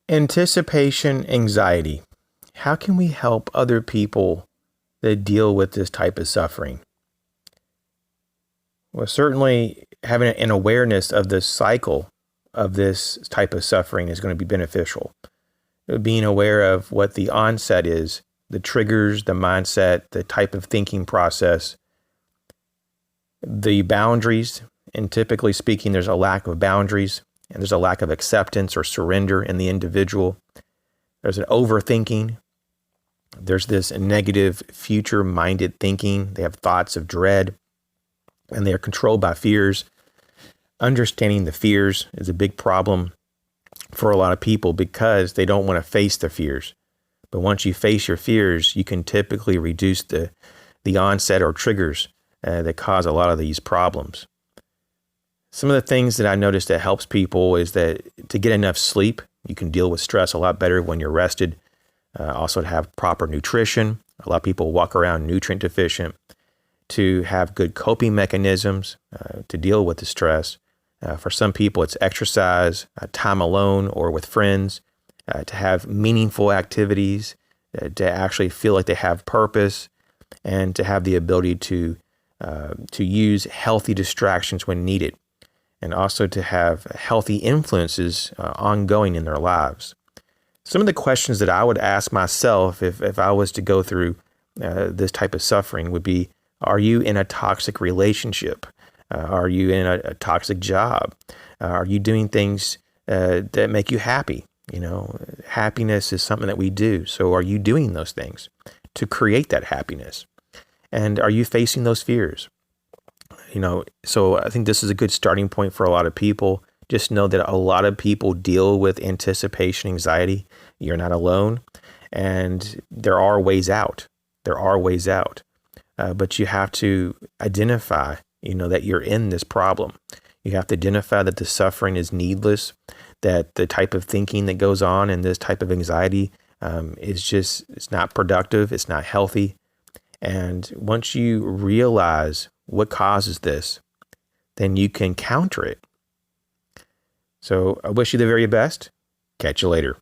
Anticipation anxiety. How can we help other people that deal with this type of suffering? Well, certainly having an awareness of the cycle of this type of suffering is going to be beneficial. Being aware of what the onset is, the triggers, the mindset, the type of thinking process, the boundaries, and typically speaking, there's a lack of boundaries, and there's a lack of acceptance or surrender in the individual. There's an overthinking. There's this negative future-minded thinking. They have thoughts of dread, and they are controlled by fears. Understanding the fears is a big problem for a lot of people because they don't want to face their fears. But once you face your fears, you can typically reduce the onset or triggers that cause a lot of these problems. Some of the things that I noticed that helps people is that to get enough sleep, you can deal with stress a lot better when you're rested. Also to have proper nutrition. A lot of people walk around nutrient deficient. To have good coping mechanisms to deal with the stress. For some people, it's exercise, time alone or with friends, to have meaningful activities, to actually feel like they have purpose, and to have the ability to use healthy distractions when needed, and also to have healthy influences ongoing in their lives. Some of the questions that I would ask myself if I was to go through this type of suffering would be, are you in a toxic relationship? Are you in a toxic job? Are you doing things that make you happy? You know, happiness is something that we do. So are you doing those things to create that happiness? And are you facing those fears? You know, so I think this is a good starting point for a lot of people. Just know that a lot of people deal with anticipation anxiety. You're not alone. And there are ways out. There are ways out. But you have to identify, that you're in this problem. You have to identify that the suffering is needless, that the type of thinking that goes on in this type of anxiety it's not productive, it's not healthy. And once you realize what causes this, then you can counter it. So I wish you the very best. Catch you later.